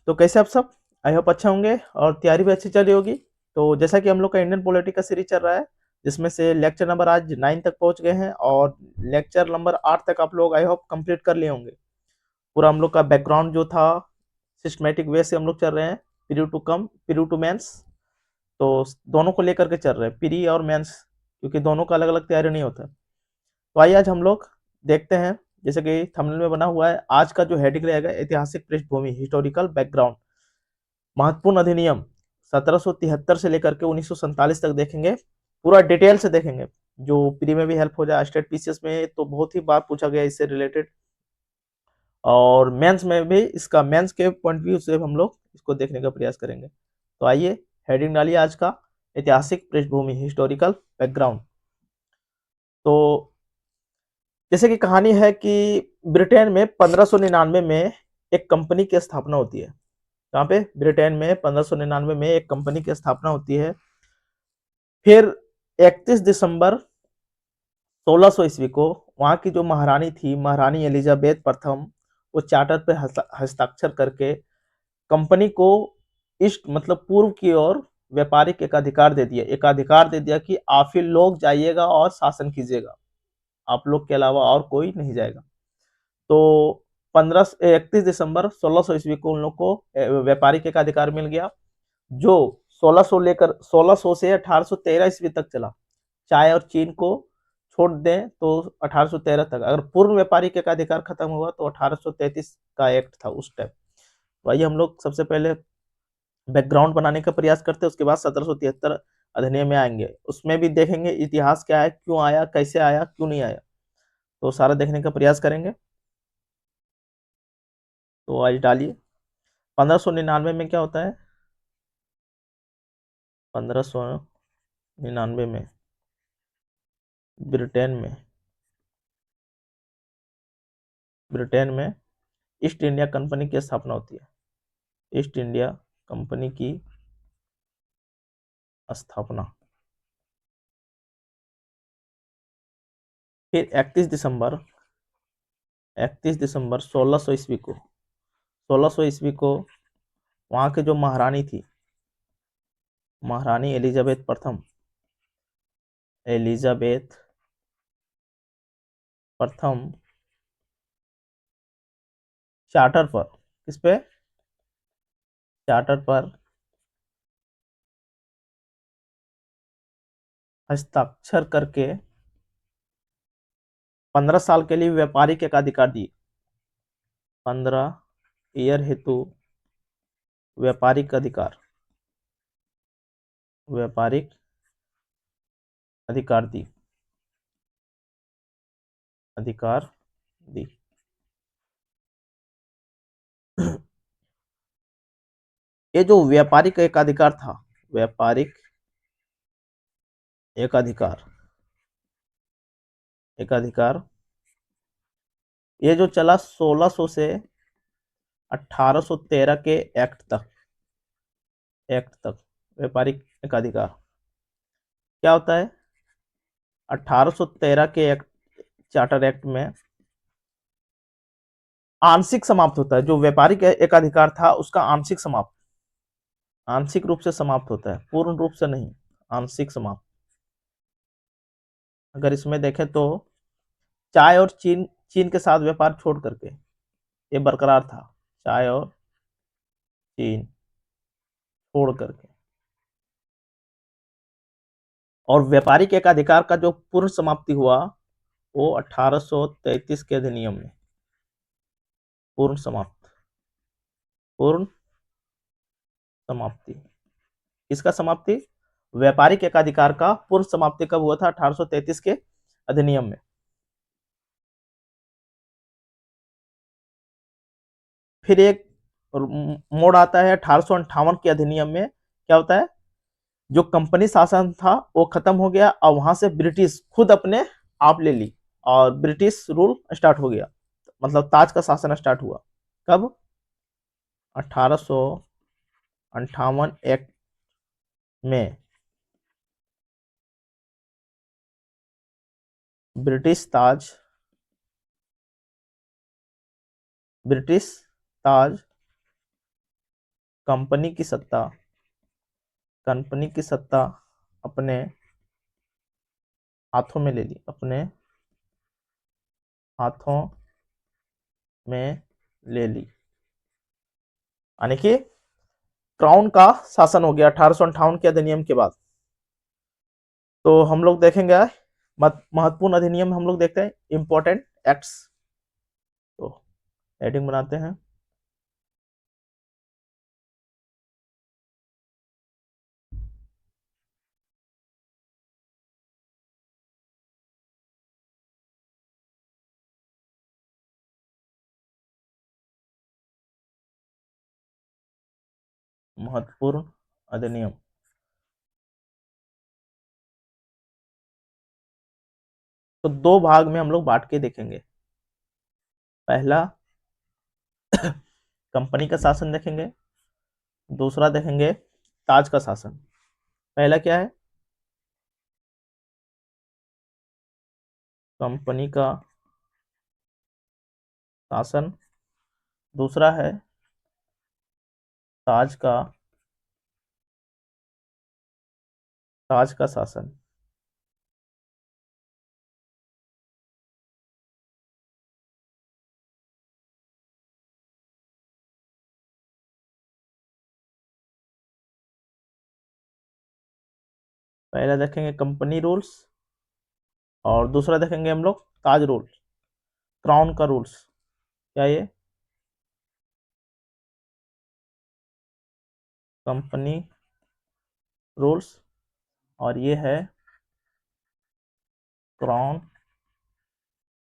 तो कैसे आप सब? आई होप अच्छा होंगे और तैयारी भी अच्छी चल रही होगी। तो जैसा कि हम लोग का इंडियन पॉलिटी का सीरीज चल रहा है, जिसमें से लेक्चर नंबर आज 9 तक पहुंच गए हैं और लेक्चर नंबर 8 तक आप लोग आई होप कंप्लीट कर लिए होंगे। पूरा हम लोग का बैकग्राउंड जो था सिस्टमेटिक वे से हम लोग चल रहे हैं, pre to come pre to mains. तो दोनों को लेकर के चल रहे हैं, प्री और मेंस, क्योंकि दोनों का अलग अलग तैयारी नहीं होता। तो आइए आज हम लोग देखते हैं, जैसे कि थंबनेल में बना हुआ है, आज का जो हेडिंग रहेगा ऐतिहासिक पृष्ठभूमि, हिस्टोरिकल बैकग्राउंड, महत्वपूर्ण अधिनियम 1773 से लेकर के 1947 तक देखेंगे। पूरा डिटेल से देखेंगे, जो प्री में भी हेल्प हो जाए, स्टेट पीसीएस में तो बहुत ही बार पूछा गया इससे रिलेटेड, और मेंस में भी इसका मेंस के पॉइंट व्यू से हम लोग इसको देखने का प्रयास करेंगे। तो आइए हेडिंग डालिए आज का, ऐतिहासिक पृष्ठभूमि, हिस्टोरिकल बैकग्राउंड। तो जैसे कि कहानी है कि ब्रिटेन में 1599 में एक कंपनी की स्थापना होती है। कहाँ पे? ब्रिटेन में 1599 में एक कंपनी की स्थापना होती है। फिर 31 दिसंबर 1600 ईस्वी को वहां की जो महारानी थी, महारानी एलिजाबेथ प्रथम, वो चार्टर पे हस्ताक्षर करके कंपनी को ईस्ट मतलब पूर्व की ओर व्यापारिक एकाधिकार दे दिया कि आप ही लोग जाइएगा और शासन कीजिएगा, आप लोग के अलावा और कोई नहीं जाएगा। तो 31 दिसंबर 1600 ईस्वी को उन लोग को व्यापारिक एकाधिकार मिल गया, जो 1600 से 1813 ईस्वी तक चला। चाय और चीन को छोड़ दें तो 1813 तक। अगर पूर्ण व्यापारिक एकाधिकार खत्म हुआ तो 1833 का एक्ट था उस टाइम। तो आइए हम लोग सबसे पहले बैकग्राउंड बनाने का प्रयास करते हैं, उसके बाद 1773 अधिनियम में आएंगे। उसमें भी देखेंगे इतिहास क्या है, क्यों आया, कैसे आया, क्यों नहीं आया, तो सारा देखने का प्रयास करेंगे। तो आज डालिए 1599 में क्या होता है। 1599 में ब्रिटेन में ब्रिटेन में ईस्ट इंडिया कंपनी की स्थापना होती है। ईस्ट इंडिया कंपनी की स्थापना। फिर 31 दिसंबर 1600 ईस्वी को 1600 ईस्वी को वहां की जो महारानी थी, महारानी एलिजाबेथ प्रथम, एलिजाबेथ प्रथम चार्टर पर, किस पे? चार्टर पर हस्ताक्षर करके 15 साल के लिए व्यापारिक एकाधिकार दिए। 15 ईयर हेतु व्यापारिक व्यापारिक अधिकार दी अधिकार दी। ये जो व्यापारिक एकाधिकार था, व्यापारिक एकाधिकार एकाधिकार ये जो चला 1600 से 1813 के एक्ट तक व्यापारिक एकाधिकार क्या होता है? 1813 के एक्ट, चार्टर एक्ट में आंशिक समाप्त होता है। जो व्यापारिक एकाधिकार था उसका आंशिक रूप से समाप्त होता है, पूर्ण रूप से नहीं, आंशिक समाप्त। अगर इसमें देखें तो चाय और चीन चीन के साथ व्यापार छोड़ करके ये बरकरार था। चाय और चीन छोड़ करके, और व्यापारिक एकाधिकार का जो पूर्ण समाप्ति हुआ वो 1833 के अधिनियम में पूर्ण समाप्त, पूर्ण समाप्ति। इसका समाप्ति, व्यापारिक एकाधिकार का पूर्ण समाप्ति कब हुआ था? 1833 के अधिनियम में। फिर एक मोड़ आता है 1858 के अधिनियम में। क्या होता है? जो कंपनी शासन था वो खत्म हो गया और वहां से ब्रिटिश खुद अपने आप ले ली और ब्रिटिश रूल स्टार्ट हो गया, मतलब ताज का शासन स्टार्ट हुआ। कब? 1858 एक्ट में ब्रिटिश ताज ब्रिटिश ताज कंपनी की सत्ता अपने हाथों में ले ली, अपने हाथों में ले ली, यानी कि क्राउन का शासन हो गया 1858 के अधिनियम के बाद। तो हम लोग देखेंगे महत्वपूर्ण अधिनियम, हम लोग देखते हैं इंपॉर्टेंट एक्ट्स। तो हेडिंग बनाते हैं। महत्वपूर्ण अधिनियम। तो दो भाग में हम लोग बांट के देखेंगे। पहला कंपनी का शासन देखेंगे, दूसरा देखेंगे ताज का शासन। पहला क्या है? कंपनी का शासन, दूसरा है ताज का शासन। पहला देखेंगे कंपनी रूल्स और दूसरा देखेंगे हम लोग ताज रूल्स, क्राउन का रूल्स। क्या ये? कंपनी रूल्स और ये है क्राउन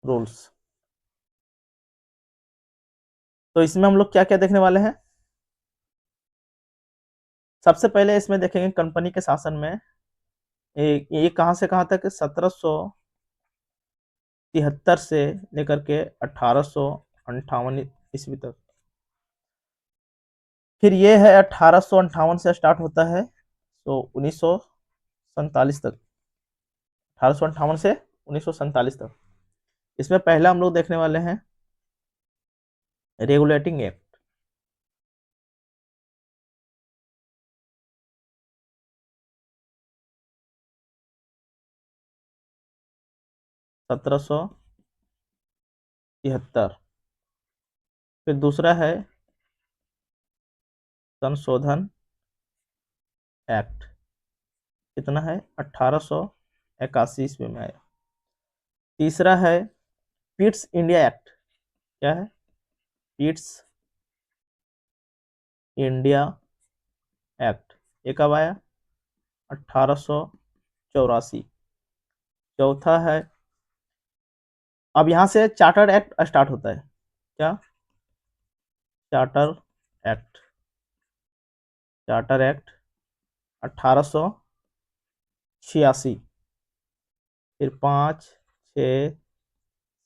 रूल्स। तो इसमें हम लोग क्या क्या देखने वाले हैं? सबसे पहले इसमें देखेंगे कंपनी के शासन में ये कहां से कहां तक, 1773 से लेकर के 1858 ईस्वी तक। फिर ये है 1858 से स्टार्ट होता है तो 1947 तक, 1858 से 1947 तक। इसमें पहला हम लोग देखने वाले हैं रेगुलेटिंग एक्ट। 1773। फिर दूसरा है संशोधन एक्ट। कितना है? 1881 ईस्वी में आया। तीसरा है पिट्स इंडिया एक्ट। क्या है? Pitt's India act. ये कब आया? 1884। चौथा है, अब यहां से चार्टर एक्ट स्टार्ट होता है। क्या? Charter act. Charter act 1886। फिर 5, 6,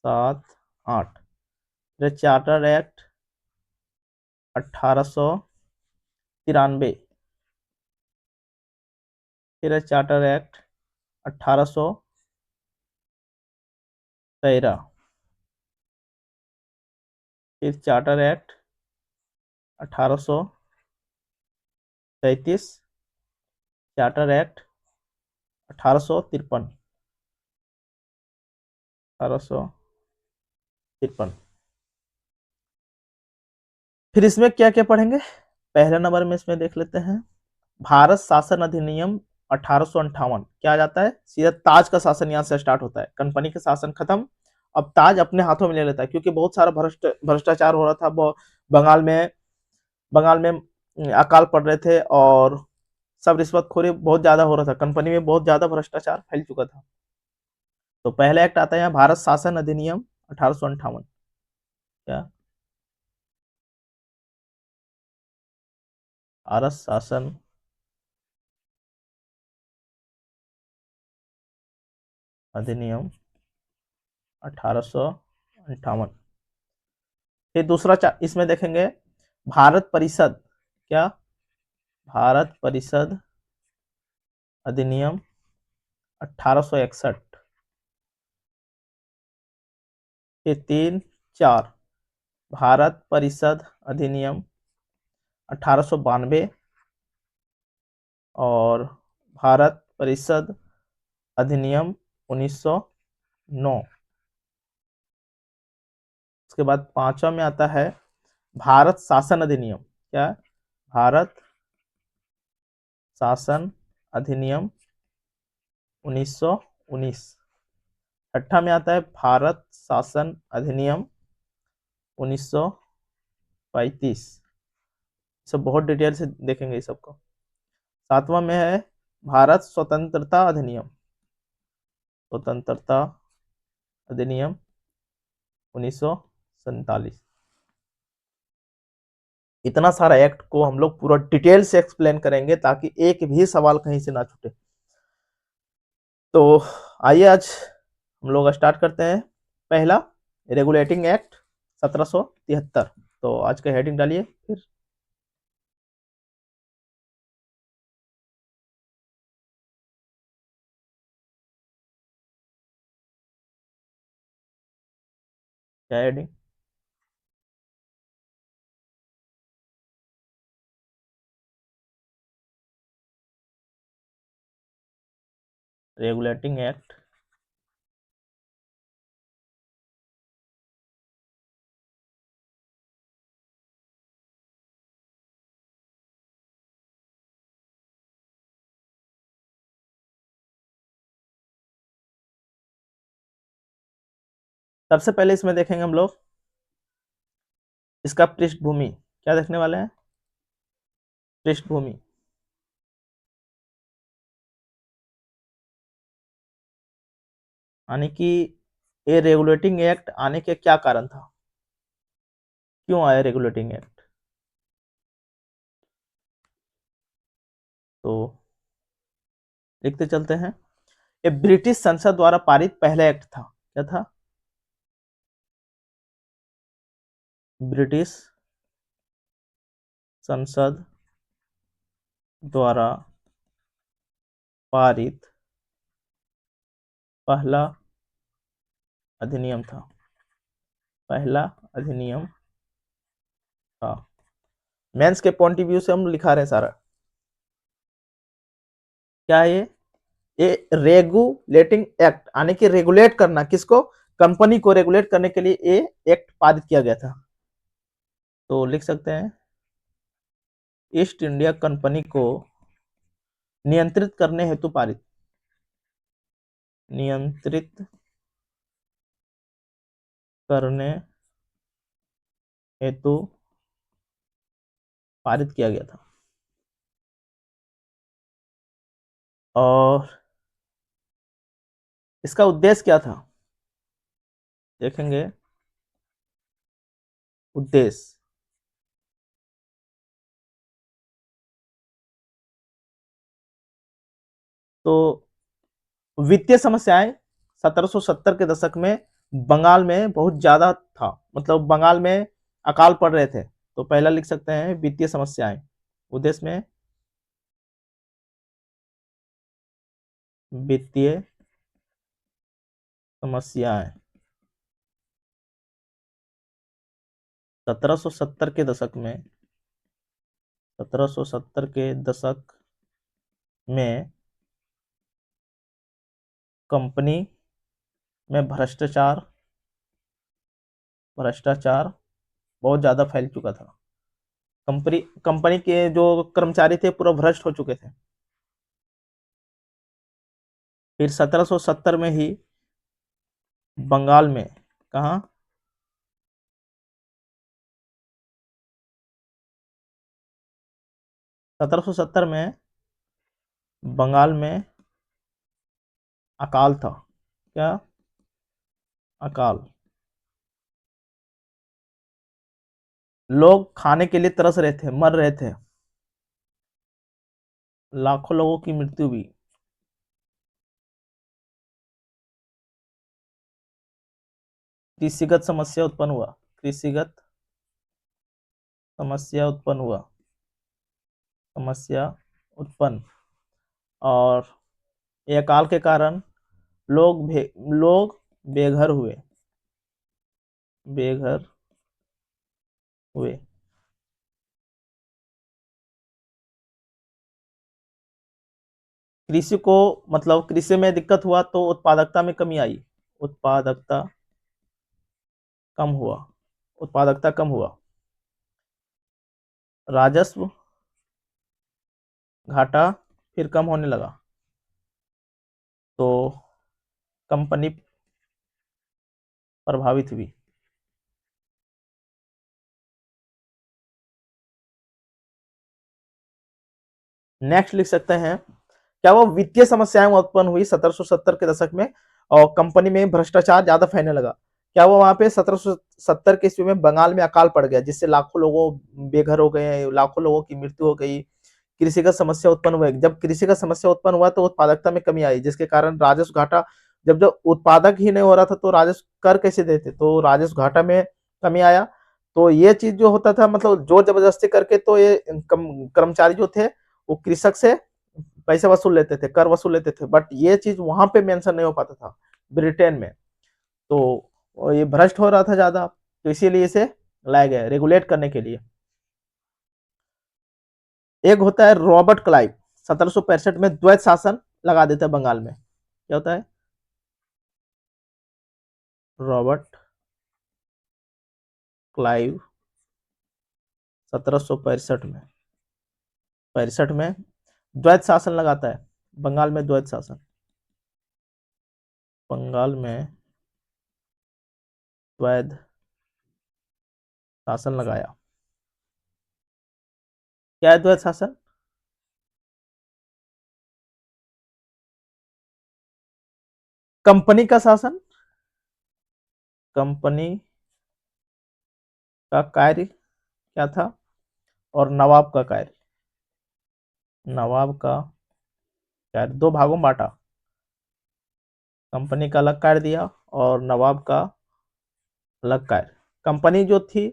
7, 8। फिर चार्टर एक्ट 1893। फिर चार्टर एक्ट 1813। फिर चार्टर एक्ट 1837। Charter act 1853। 1853। फिर इसमें क्या क्या पढ़ेंगे? पहले नंबर में इसमें देख लेते हैं भारत शासन अधिनियम 1858। क्या आ जाता है? सीधा ताज का शासन यहाँ से स्टार्ट होता है। कंपनी का शासन खत्म, अब ताज अपने हाथों में ले लेता है, क्योंकि बहुत सारा भ्रष्टाचार हो रहा था बंगाल में। बंगाल में अकाल पड़ रहे थे और सब रिश्वतखोरी बहुत ज्यादा हो रहा था, कंपनी में बहुत ज्यादा भ्रष्टाचार फैल चुका था। तो पहला एक्ट आता है यहाँ भारत शासन अधिनियम 1858। क्या? भारत शासन अधिनियम 1858। फिर दूसरा इसमें देखेंगे भारत परिषद। क्या? भारत परिषद अधिनियम 1861। फिर 3, 4 भारत परिषद अधिनियम 1892 और भारत परिषद अधिनियम 1909। उसके बाद 5वां में आता है भारत शासन अधिनियम। क्या? भारत शासन अधिनियम 1919। 6ठा में आता है भारत शासन अधिनियम 1935। सब बहुत डिटेल से देखेंगे इस सबको। 7वां में है भारत स्वतंत्रता अधिनियम। स्वतंत्रता अधिनियम 1947। इतना सारा एक्ट को हम लोग पूरा डिटेल से एक्सप्लेन करेंगे ताकि एक भी सवाल कहीं से ना छूटे। तो आइए आज हम लोग स्टार्ट करते हैं। पहला, रेगुलेटिंग एक्ट 1773। तो आज का हेडिंग डालिए फिर। क्या हेडिंग? रेगुलेटिंग एक्ट सबसे पहले इसमें देखेंगे हम लोग इसका पृष्ठभूमि। क्या देखने वाले हैं? पृष्ठभूमि। यानी कि ये रेगुलेटिंग एक्ट आने के क्या कारण था, क्यों आया रेगुलेटिंग एक्ट। तो लिखते चलते हैं। ये ब्रिटिश संसद द्वारा पारित पहला एक्ट था। क्या था? ब्रिटिश संसद द्वारा पारित पहला अधिनियम था। पहला अधिनियम था। मेंस के पॉइंट ऑफ व्यू से हम लिखा रहे हैं सारा। क्या है ये रेगुलेटिंग एक्ट, यानी कि रेगुलेट करना किसको? कंपनी को रेगुलेट करने के लिए ये एक्ट पारित किया गया था। तो लिख सकते हैं ईस्ट इंडिया कंपनी को नियंत्रित करने हेतु पारित। नियंत्रित करने हेतु पारित किया गया था। और इसका उद्देश्य क्या था देखेंगे। उद्देश्य तो वित्तीय समस्याएं 1770 के दशक में बंगाल में बहुत ज्यादा था। मतलब बंगाल में अकाल पड़ रहे थे। तो पहला लिख सकते हैं वित्तीय समस्याएं। उद्देश्य में वित्तीय समस्याएं 1770 के दशक में 1770 के दशक में कंपनी में भ्रष्टाचार बहुत ज्यादा फैल चुका था। कंपनी कंपनी के जो कर्मचारी थे पूरा भ्रष्ट हो चुके थे। फिर 1770 में ही बंगाल में, कहा? 1770 में बंगाल में अकाल था। क्या? अकाल। लोग खाने के लिए तरस रहे थे, मर रहे थे। लाखों लोगों की मृत्यु हुई। कृषिगत समस्या उत्पन्न हुआ। कृषिगत समस्या उत्पन्न हुआ। समस्या उत्पन्न। और ये अकाल के कारण लोग बेघर हुए। बेघर हुए। कृषि को मतलब कृषि में दिक्कत हुआ तो उत्पादकता में कमी आई, उत्पादकता कम हुआ, उत्पादकता कम हुआ, राजस्व घाटा फिर कम होने लगा, तो कंपनी प्रभावित हुई। नेक्स्ट लिख सकते हैं, क्या वो वित्तीय समस्याएं उत्पन्न हुई 1770 के दशक में और कंपनी में भ्रष्टाचार ज्यादा फैलने लगा? क्या वो वहां पे 1770 के ईस्वी में बंगाल में अकाल पड़ गया जिससे लाखों लोगों बेघर हो गए, लाखों लोगों की मृत्यु हो गई, कृषि का समस्या उत्पन्न हुआ? जब कृषि का समस्या उत्पन्न हुआ तो उत्पादकता में कमी आई जिसके कारण राजस्व घाटा, जब जब उत्पादक ही नहीं हो रहा था तो राजस्व कर कैसे देते, तो राजस्व घाटा में कमी आया। तो ये चीज जो होता था मतलब जोर जबरदस्ती करके, तो ये कर्मचारी जो थे वो कृषक से पैसे वसूल लेते थे, कर वसूल लेते थे, बट ये चीज वहां पे मेंशन नहीं हो पाता था ब्रिटेन में। तो ये भ्रष्ट हो रहा था ज्यादा, तो इसीलिए इसे लाया गया रेगुलेट करने के लिए। एक होता है रॉबर्ट क्लाइव, 1765 में द्वैत शासन लगा देते हैं बंगाल में। क्या होता है? रॉबर्ट क्लाइव 1765 में द्वैत शासन लगाता है बंगाल में, द्वैत शासन बंगाल में द्वैत शासन लगाया। क्या है द्वैत शासन? कंपनी का शासन, कंपनी का कार्य क्या था, और नवाब का कार्य, नवाब का कार्य, दो भागों में बांटा, कंपनी का अलग कार्य दिया और नवाब का अलग कार्य। कंपनी जो थी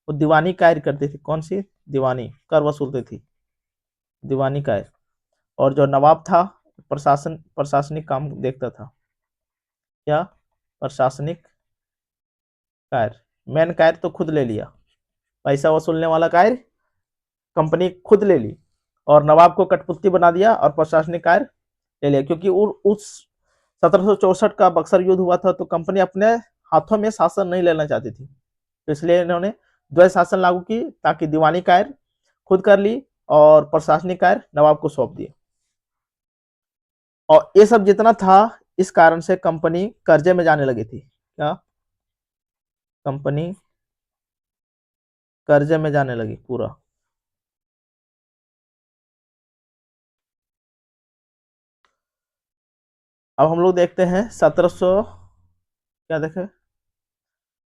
वो दीवानी कार्य करती थी, कौन सी? दीवानी, कर वसूलती थी, दीवानी कार्य। और जो नवाब था प्रशासनिक काम देखता था। क्या? प्रशासनिक कार्य। मेन कार्य तो खुद ले लिया, पैसा वसूलने वाला कार्य कंपनी खुद ले ली, और नवाब को कठपुतली बना दिया और प्रशासनिक कार्य ले लिया, क्योंकि उस 1764 का बक्सर युद्ध हुआ था तो कंपनी अपने हाथों में शासन नहीं लेना चाहती थी, तो इसलिए इन्होंने द्वैत शासन लागू की ताकि दीवानी कार्य खुद कर ली और प्रशासनिक कार्य नवाब को सौंप दिए। और ये सब जितना था, इस कारण से कंपनी कर्जे में जाने लगी थी। क्या? कंपनी कर्जे में जाने लगी पूरा। अब हम लोग देखते हैं 1700, क्या देखे,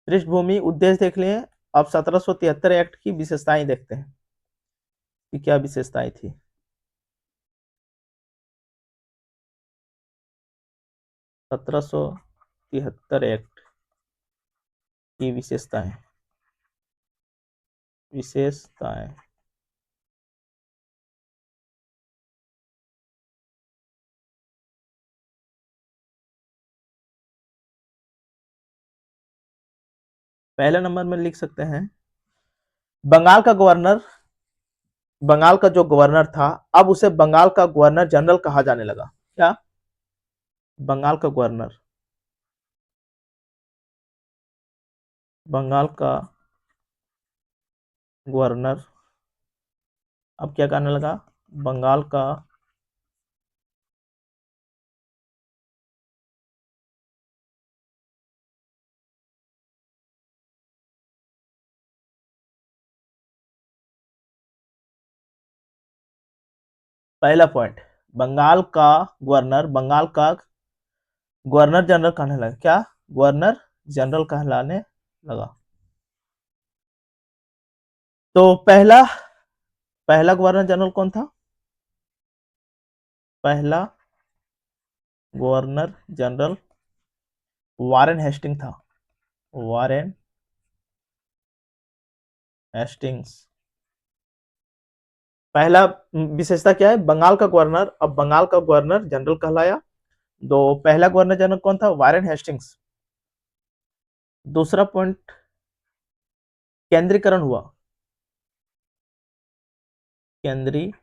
पृष्ठभूमि उद्देश्य देख लिए। अब 1773 एक्ट की विशेषताएं देखते हैं कि क्या विशेषताएं थी। 1773 एक्ट की विशेषताएं, विशेषताएं। पहले नंबर में लिख सकते हैं, बंगाल का गवर्नर, बंगाल का जो गवर्नर था अब उसे बंगाल का गवर्नर जनरल कहा जाने लगा। क्या? बंगाल का गवर्नर, बंगाल का गवर्नर अब क्या करने लगा, बंगाल का पहला पॉइंट, बंगाल का गवर्नर, बंगाल का गवर्नर जनरल कहने लगा। क्या? गवर्नर जनरल कहलाने लगा। तो पहला पहला गवर्नर जनरल कौन था? पहला गवर्नर जनरल वारेन हेस्टिंग था, वारेन हेस्टिंग्स। पहला विशेषता क्या है, बंगाल का गवर्नर अब बंगाल का गवर्नर जनरल कहलाया। तो पहला गवर्नर जनरल कौन था? Warren Hastings. दूसरा पॉइंट, केंद्रीकरण हुआ, केंद्रीकरण,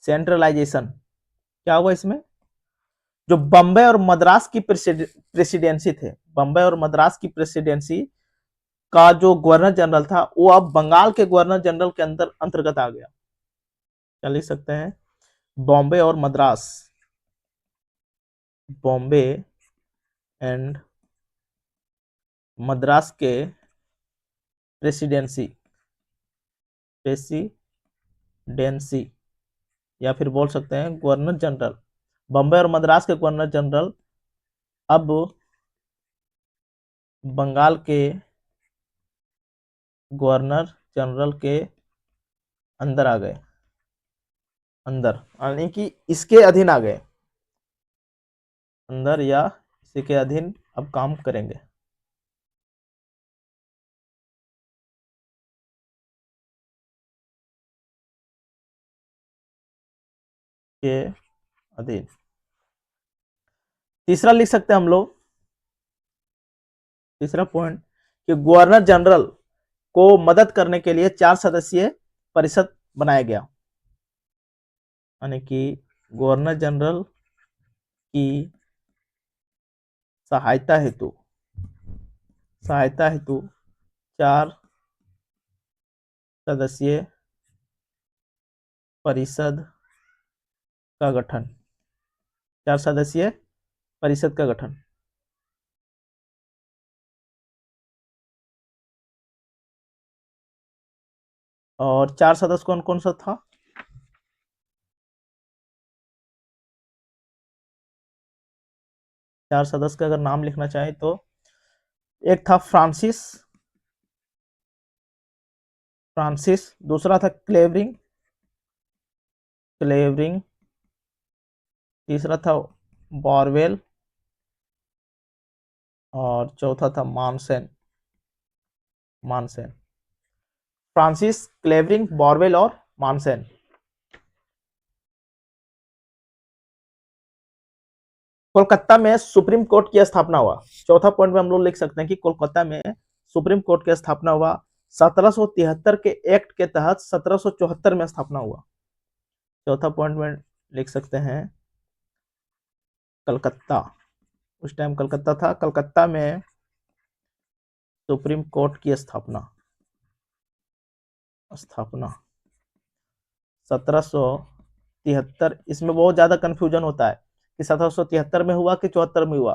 सेंट्रलाइजेशन क्या हुआ इसमें? जो बम्बई और मद्रास की प्रेसिडेंसी थे, बम्बई और मद्रास की प्रेसिडेंसी का जो गवर्नर जनरल था वो अब बंगाल के गवर्नर जनरल के अंदर अंतर्गत आ गया। क्या लिख सकते हैं? बॉम्बे और मद्रास, बॉम्बे एंड मद्रास के प्रेसिडेंसी, प्रेसिडेंसी या फिर बोल सकते हैं गवर्नर जनरल, बम्बई और मद्रास के गवर्नर जनरल अब बंगाल के गवर्नर जनरल के अंदर आ गए, अंदर यानी कि इसके अधीन आ गए, अंदर या इसी के अधीन अब काम करेंगे। के अधीन। तीसरा लिख सकते हैं हम लोग, तीसरा पॉइंट कि गवर्नर जनरल को मदद करने के लिए 4 सदस्यीय परिषद बनाया गया, यानी कि गवर्नर जनरल की सहायता हेतु 4 सदस्यीय परिषद का गठन, 4 सदस्यीय परिषद का गठन। और 4 सदस्य कौन कौन सा था? 4 सदस्य का अगर नाम लिखना चाहे तो एक था फ्रांसिस, दूसरा था क्लेवरिंग, तीसरा था बॉरवेल और चौथा था मानसेन, फ्रांसिस, क्लेवरिंग, बॉरवेल और मानसेन। कोलकाता में सुप्रीम कोर्ट की स्थापना हुआ, चौथा पॉइंट में हम लोग लिख सकते हैं कि कोलकाता में सुप्रीम कोर्ट की स्थापना हुआ 1773 के एक्ट के तहत 1774 में स्थापना हुआ। चौथा पॉइंट में लिख सकते हैं कलकत्ता, उस टाइम कलकत्ता था, कलकत्ता में सुप्रीम कोर्ट की स्थापना 1773। इसमें बहुत ज्यादा कंफ्यूजन होता है कि 1773 में हुआ कि 74 में हुआ।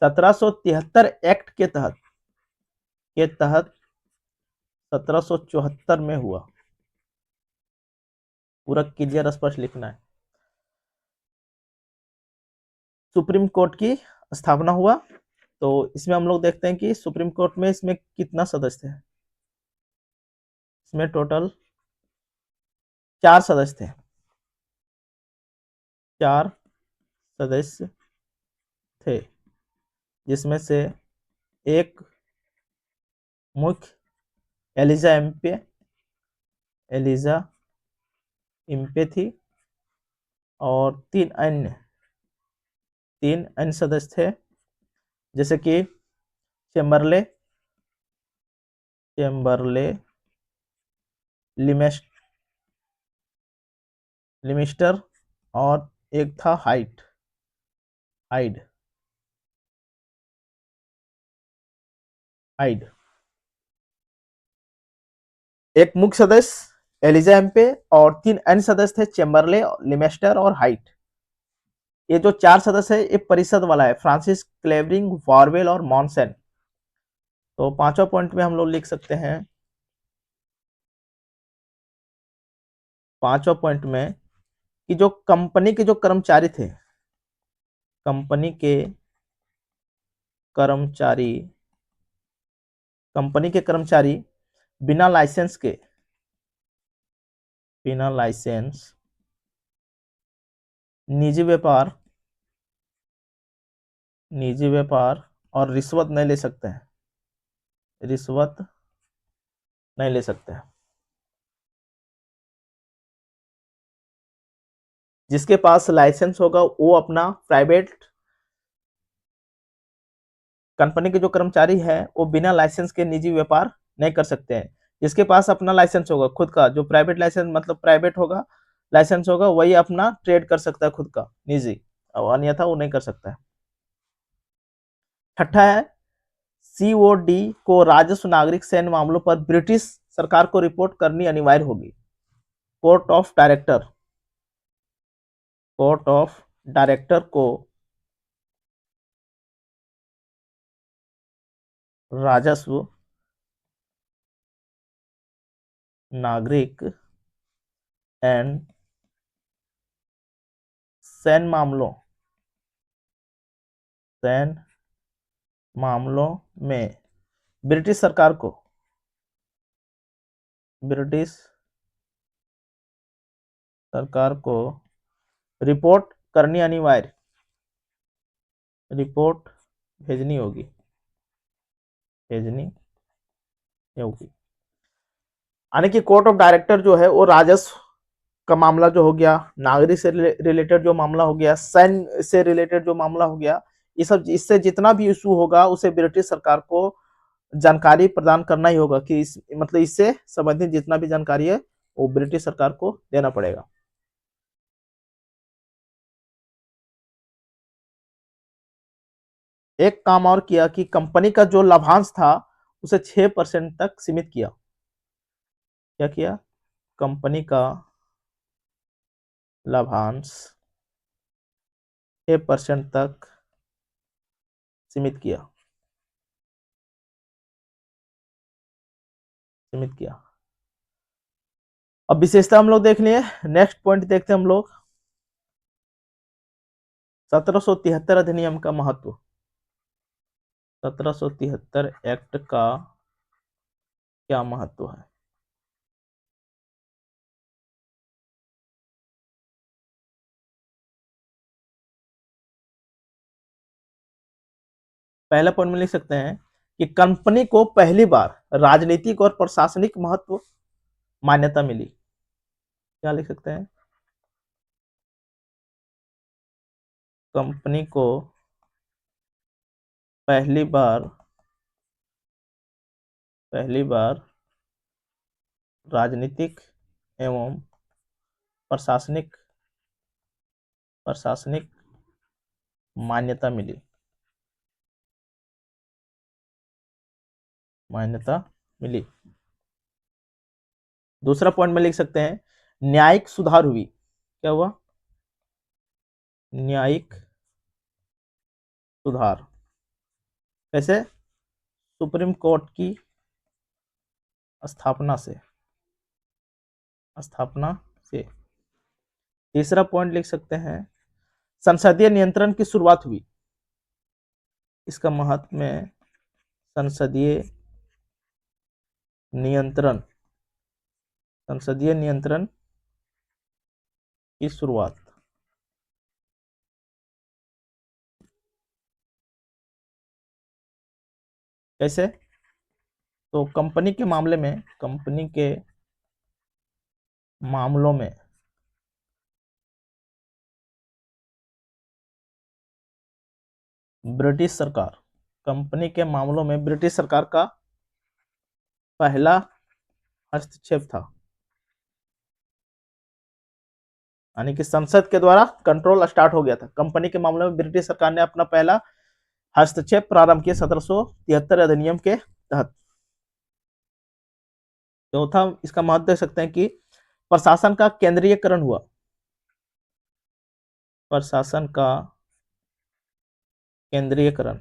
1773 एक्ट के तहत 1774 में हुआ, पूरा क्लियर स्पष्ट लिखना है। सुप्रीम कोर्ट की स्थापना हुआ, तो इसमें हम लोग देखते हैं कि सुप्रीम कोर्ट में इसमें कितना सदस्य थे, इसमें टोटल 4 सदस्य थे, 4 सदस्य थे, जिसमें से एक मुख्य एलिजा इम्पे थी और 3 अन्य सदस्य थे, जैसे कि चेम्बरले, लिमिस्टर और एक था हाइड। एक मुख्य सदस्य एलिजा एम्पे और 3 अन्य सदस्य थे चेम्बरले, लिमेस्टर और हाइट। ये जो 4 सदस्य है ये परिषद वाला है, फ्रांसिस, क्लेवरिंग, वॉरवेल और मॉनसेन। तो 5वां पॉइंट में हम लोग लिख सकते हैं, 5वां पॉइंट में कि जो कंपनी के जो कर्मचारी थे, कंपनी के कर्मचारी बिना लाइसेंस निजी व्यापार और रिश्वत नहीं ले सकते हैं, जिसके पास लाइसेंस होगा वो अपना प्राइवेट, कंपनी के जो कर्मचारी है वो बिना लाइसेंस के निजी व्यापार नहीं कर सकते हैं। जिसके पास अपना लाइसेंस होगा खुद का, जो प्राइवेट लाइसेंस मतलब प्राइवेट होगा, लाइसेंस होगा वही अपना ट्रेड कर सकता है खुद का निजी, और अन्यथा वो नहीं कर सकता है। छठा है, सीओडी को राजस्व नागरिक सैन्य मामलों पर ब्रिटिश सरकार को रिपोर्ट करनी अनिवार्य होगी। Court of director, court of director को राजस्व नागरिक एंड सैन्य मामलों में ब्रिटिश सरकार को रिपोर्ट करनी अनिवार्य, रिपोर्ट भेजनी होगी यानी कि कोर्ट ऑफ डायरेक्टर जो है वो राजस्व का मामला जो हो गया, नागरिक से रिलेटेड जो मामला हो गया, सैन्य से रिलेटेड जो मामला हो गया, ये सब इससे जितना भी इशू होगा उसे ब्रिटिश सरकार को जानकारी प्रदान करना ही होगा कि मतलब इससे संबंधित जितना भी जानकारी है वो ब्रिटिश सरकार को देना पड़ेगा। एक काम और किया कि कंपनी का जो लाभांश था उसे 6% तक सीमित किया। क्या किया? कंपनी का लाभांश 6% तक सीमित किया। अब विशेषता हम लोग देख लिए, नेक्स्ट पॉइंट देखते हैं हम लोग 1773 अधिनियम का महत्व। 1773 एक्ट का क्या महत्व है? पहला पॉइंट में लिख सकते हैं कि कंपनी को पहली बार राजनीतिक और प्रशासनिक महत्व मान्यता मिली। क्या लिख सकते हैं? कंपनी को पहली बार राजनीतिक एवं प्रशासनिक मान्यता मिली। दूसरा पॉइंट में लिख सकते हैं न्यायिक सुधार हुई। क्या हुआ? न्यायिक सुधार। कैसे? सुप्रीम कोर्ट की स्थापना से। तीसरा पॉइंट लिख सकते हैं संसदीय नियंत्रण की शुरुआत हुई। इसका महत्व में संसदीय नियंत्रण की शुरुआत। कैसे? तो कंपनी के मामलों में ब्रिटिश सरकार, कंपनी के मामलों में ब्रिटिश सरकार का पहला हस्तक्षेप था, यानी कि संसद के द्वारा कंट्रोल स्टार्ट हो गया था। कंपनी के मामले में ब्रिटिश सरकार ने अपना पहला हस्तक्षेप प्रारंभ किया 1773 अधिनियम के तहत। चौथा इसका महत्व देख सकते हैं कि प्रशासन का केंद्रीयकरण हुआ। प्रशासन का केंद्रीयकरण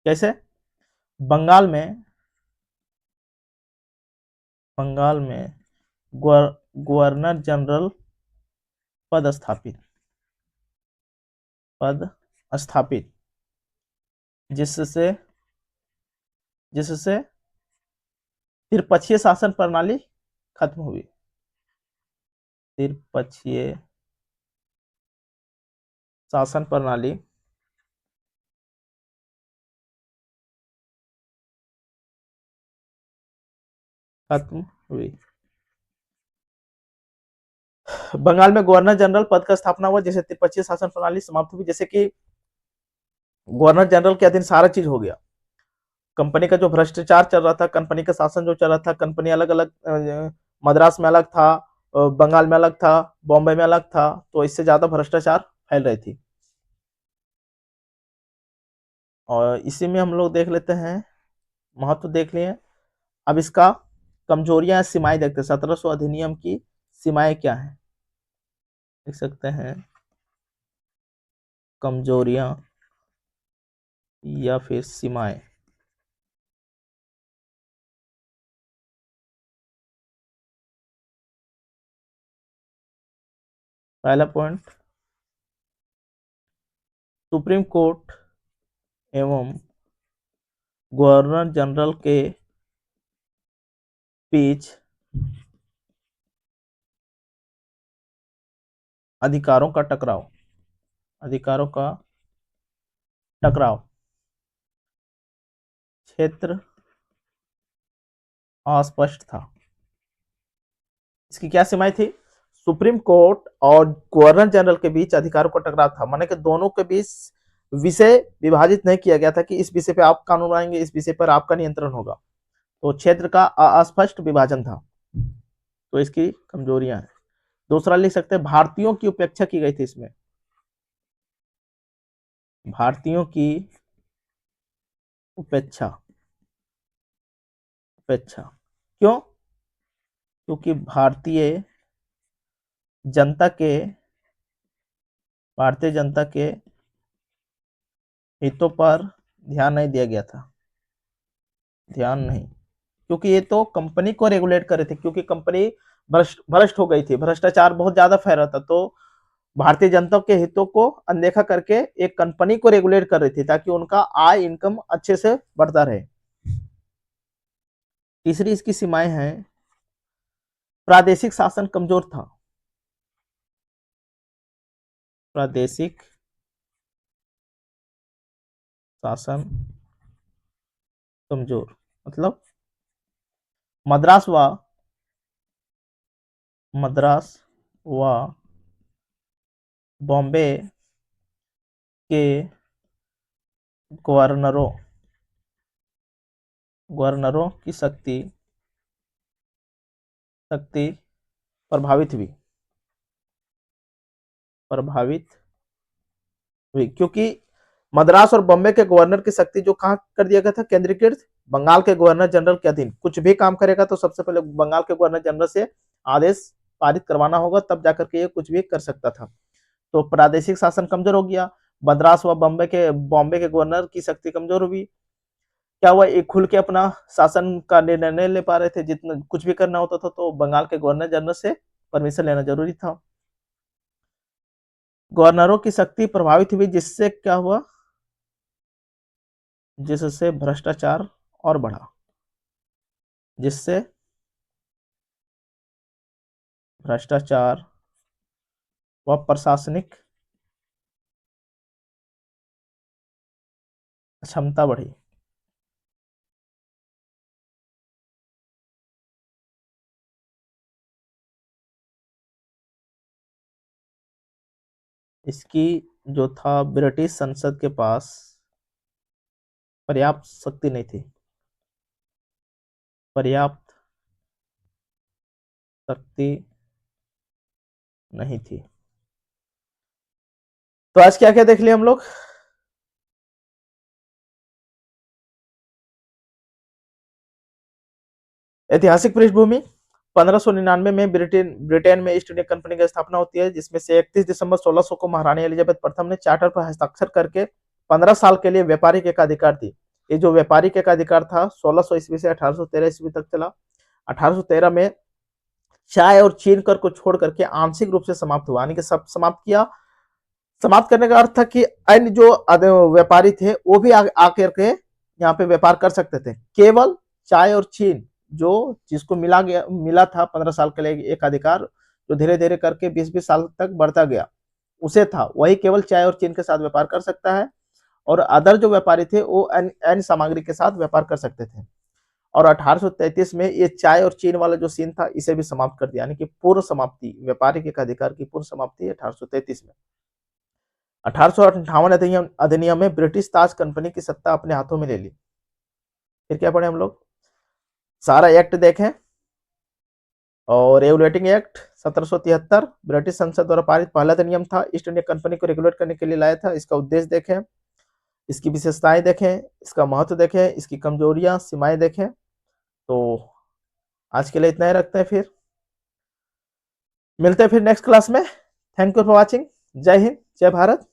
कैसे? बंगाल में गवर्नर जनरल पद स्थापित जिससे त्रिपक्षीय शासन प्रणाली खत्म हुई। त्रिपक्षीय शासन प्रणाली खत्म हुई। बंगाल में गवर्नर जनरल पद का स्थापना हुआ, जैसे त्रिपक्षीय शासन प्रणाली समाप्त हुई, जैसे कि गवर्नर जनरल के अधीन सारा चीज हो गया। कंपनी का जो भ्रष्टाचार चल रहा था, कंपनी का शासन जो चल रहा था, कंपनी अलग-अलग मद्रास में अलग था, बंगाल में अलग था, बॉम्बे में अलग था, तो इससे ज़्यादा भ्रष्टाचार फैल रही थी। और इसी में हम लोग देख लेते हैं, महत्व देख लिए। अब इसका कमजोरियां सीमाएं देखते हैं। 1700 अधिनियम की सीमाएं क्या है, देख सकते हैं। कमजोरियां या फिर सीमाएं। पहला पॉइंट, सुप्रीम कोर्ट एवं गवर्नर जनरल के बीच अधिकारों का टकराव। अधिकारों का टकराव। क्षेत्र अस्पष्ट था। इसकी क्या सीमाएं थी? सुप्रीम कोर्ट और गवर्नर जनरल के बीच अधिकारों का टकराव था, माने कि दोनों के बीच विषय विभाजित नहीं किया गया था कि इस विषय पे आप कानून बनाएंगे, इस विषय पर आपका नियंत्रण होगा। तो क्षेत्र का अस्पष्ट विभाजन था, तो इसकी कमजोरियां हैं। दूसरा लिख सकते हैं, भारतीयों की उपेक्षा की गई थी इसमें। भारतीयों की उपेक्षा। उपेक्षा क्यों? क्योंकि जनता के भारतीय जनता के हितों पर ध्यान नहीं दिया गया था। ध्यान नहीं, क्योंकि ये तो कंपनी को रेगुलेट कर रहे थे, क्योंकि कंपनी भ्रष्ट हो गई थी, भ्रष्टाचार बहुत ज्यादा फैल रहा था, तो भारतीय जनता के हितों को अनदेखा करके एक कंपनी को रेगुलेट कर रही थी ताकि उनका आय इनकम अच्छे से बढ़ता रहे। तीसरी इसकी सीमाएं हैं, प्रादेशिक शासन कमजोर था। प्रादेशिक शासन कमजोर मतलब मद्रास व बॉम्बे के गवर्नरों गवर्नरों की शक्ति प्रभावित हुई, क्योंकि मद्रास और बॉम्बे के गवर्नर की शक्ति जो कहाँ कर दिया गया था, केंद्रीकृत बंगाल के गवर्नर जनरल के अधीन। कुछ भी काम करेगा तो सबसे पहले बंगाल के गवर्नर जनरल से आदेश पारित करवाना होगा, तब जाकर के ये कुछ भी कर सकता था। तो प्रादेशिक शासन कमजोर हो गया। मद्रास व बॉम्बे के गवर्नर की शक्ति कमजोर हुई। क्या हुआ, एक खुल के अपना शासन का निर्णय नहीं ले पा रहे थे। जितना कुछ भी करना होता था तो बंगाल के गवर्नर जनरल से परमिशन लेना जरूरी था। गवर्नरों की शक्ति प्रभावित हुई, जिससे क्या हुआ, जिससे भ्रष्टाचार और बढ़ा। जिससे भ्रष्टाचार व प्रशासनिक क्षमता बढ़ी। इसकी जो था, ब्रिटिश संसद के पास पर्याप्त शक्ति नहीं थी। पर्याप्त शक्ति नहीं थी। तो आज क्या क्या देख लिया हम लोग? ऐतिहासिक पृष्ठभूमि, 1599 में ब्रिटेन में ईस्ट इंडिया कंपनी की स्थापना होती है, जिसमें से 31 दिसंबर 1600 को महारानी एलिजाबेथ प्रथम ने चार्टर पर हस्ताक्षर करके 15 साल के लिए व्यापारिक एकाधिकार दी। ये जो व्यापारिक एकाधिकार था 1600 ईस्वी से 1813 ईस्वी तक चला। 1813 में चाय और चीन कर को छोड़ करके आंशिक रूप से समाप्त हुआ, यानी कि सब समाप्त किया। समाप्त करने का अर्थ था कि अन्य जो व्यापारी थे वो भी आकर के यहाँ पे व्यापार कर सकते थे। केवल चाय और चीन जो जिसको मिला था 15 साल के लिए एक अधिकार, जो धीरे धीरे करके 20-20 साल तक बढ़ता गया, उसे था, वही केवल चाय और चीन के साथ व्यापार कर सकता है। और अदर जो व्यापारी थे वो अन्य सामग्री के साथ व्यापार कर सकते थे। और 1833 में ये चाय और चीन वाला जो सीन था इसे भी समाप्त कर दिया, यानी कि पूर्ण समाप्ति, व्यापारिक अधिकार की पूर्ण समाप्ति 1833 में। 1858 अधिनियम में ब्रिटिश ताज कंपनी की सत्ता अपने हाथों में ले ली। फिर क्या पढ़े हम लोग, सारा एक्ट देखें। और रेगुलेटिंग एक्ट 1773 ब्रिटिश संसद द्वारा पारित पहला अधिनियम था, ईस्ट इंडिया कंपनी को रेगुलेट करने के लिए लाया था। इसका उद्देश्य देखें, इसकी विशेषताएं देखें, इसका महत्व देखें, इसकी कमजोरियां सीमाएं देखें। तो आज के लिए इतना ही रखते हैं, फिर मिलते हैं फिर नेक्स्ट क्लास में। Thank you for watching. जय हिंद, जय भारत।